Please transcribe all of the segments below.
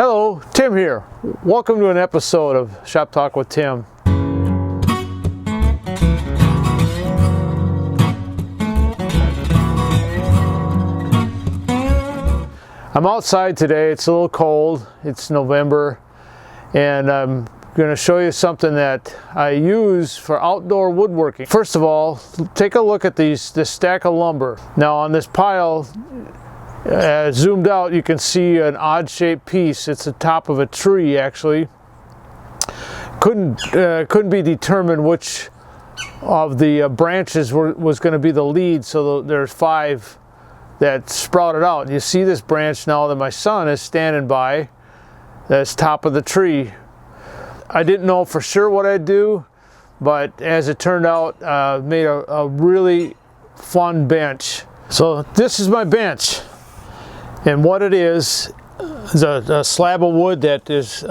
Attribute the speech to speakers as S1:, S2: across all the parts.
S1: Hello, Tim here. Welcome to an episode of Shop Talk with Tim. I'm outside today. It's a little cold. It's November, and I'm going to show you something that I use for outdoor woodworking. First of all, take a look at this stack of lumber. Now on this pile, zoomed out, you can see an odd-shaped piece. It's the top of a tree, actually. Couldn't be determined which of the branches was going to be the lead. So there's 5 that sprouted out. You see this branch now that my son is standing by. That's top of the tree. I didn't know for sure what I'd do, but as it turned out, made a really fun bench. So this is my bench. And what it is a slab of wood that is,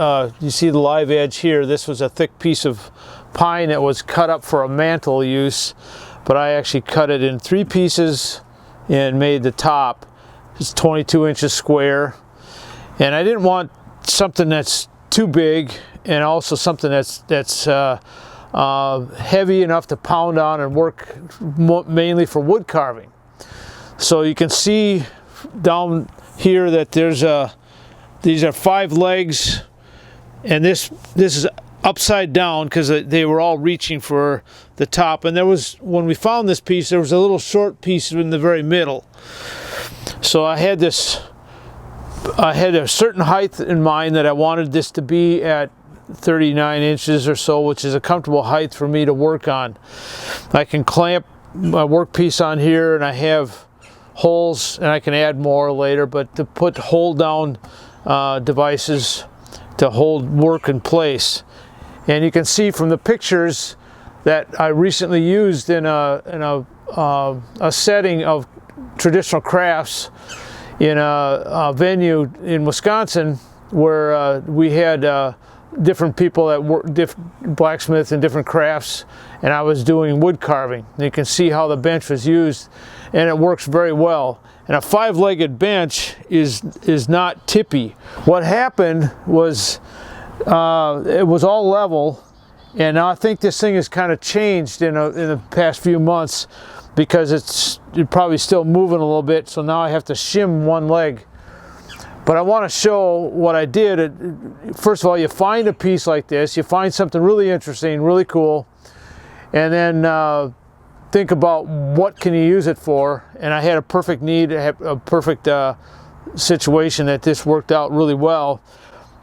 S1: you see the live edge here. This was a thick piece of pine that was cut up for a mantle use, but I actually cut it in 3 pieces and made the top. It's 22 inches square. And I didn't want something that's too big and also something that's heavy enough to pound on and work mainly for wood carving. So you can see down here that these are 5 legs, and this is upside down because they were all reaching for the top. And when we found this piece, there was a little short piece in the very middle. So I had a certain height in mind that I wanted this to be at 39 inches or so, which is a comfortable height for me to work on. I can clamp my workpiece on here, and I have holes, and I can add more later, but to put hold down devices to hold work in place. And you can see from the pictures that I recently used in a setting of traditional crafts in a venue in Wisconsin, where we had different people that work, blacksmiths and different crafts, and I was doing wood carving. And you can see how the bench was used, and it works very well. And a 5-legged bench is not tippy. What happened was it was all level, and now I think this thing has kind of changed in the past few months because it's probably still moving a little bit. So now I have to shim one leg. But I want to show what I did. First of all, you find a piece like this, you find something really interesting, really cool, and then think about what can you use it for. And I had a perfect need, a perfect situation that this worked out really well.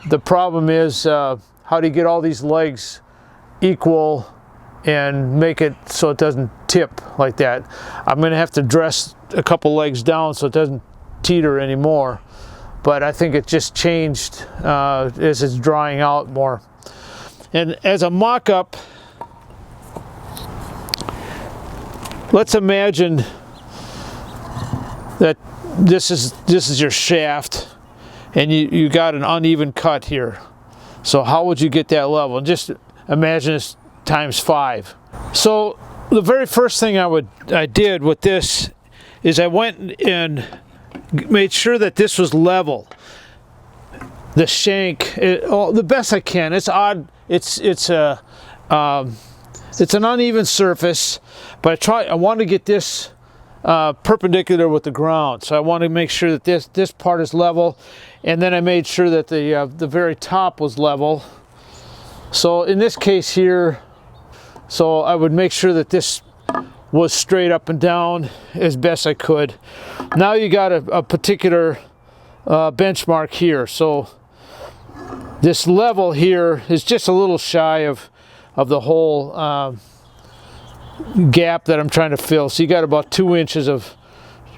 S1: The problem is how do you get all these legs equal and make it so it doesn't tip like that. I'm going to have to dress a couple legs down so it doesn't teeter anymore. But I think it just changed as it's drying out more. And as a mock-up, let's imagine that this is your shaft, and you got an uneven cut here. So how would you get that level? Just imagine this times 5. So the very first thing I did with this is I went and made sure that this was level. The shank, the best I can. It's odd. It's an uneven surface, but I want to get this perpendicular with the ground. So I want to make sure that this part is level, and then I made sure that the very top was level. So in this case here, so I would make sure that this was straight up and down as best I could. Now you got a particular benchmark here. So this level here is just a little shy of the whole gap that I'm trying to fill. So you got about 2 inches of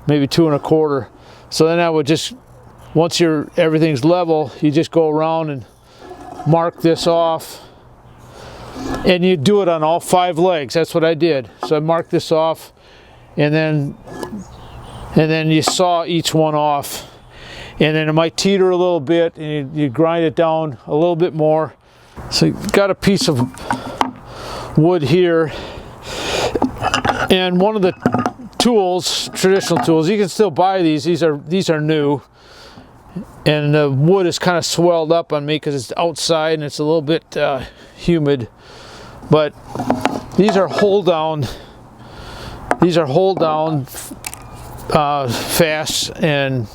S1: maybe 2 1/4. So then I would just, once everything's level, you just go around and mark this off. And you do it on all 5 legs. That's what I did. So I marked this off, and then you saw each one off. And then it might teeter a little bit, and you grind it down a little bit more. So you've got a piece of wood here, and one of the tools, traditional tools, you can still buy these. These are new. and the wood is kind of swelled up on me because it's outside and it's a little bit humid. But these are hold down. These are hold down fasts, and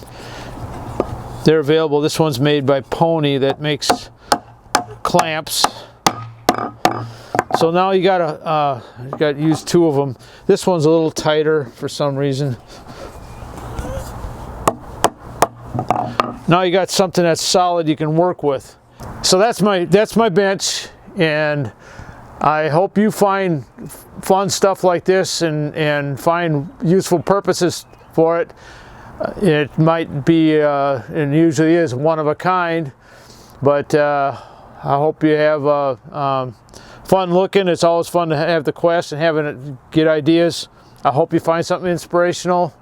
S1: they're available. This one's made by Pony that makes clamps. So now you gotta use two of them. This one's a little tighter for some reason. Now you got something that's solid you can work with. So that's my bench, and I hope you find fun stuff like this and find useful purposes for it. It might be, and usually is, one of a kind, but I hope you have fun looking. It's always fun to have the quest and having it get ideas. I hope you find something inspirational.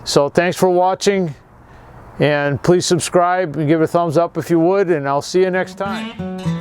S1: So thanks for watching, and please subscribe and give it a thumbs up if you would, and I'll see you next time.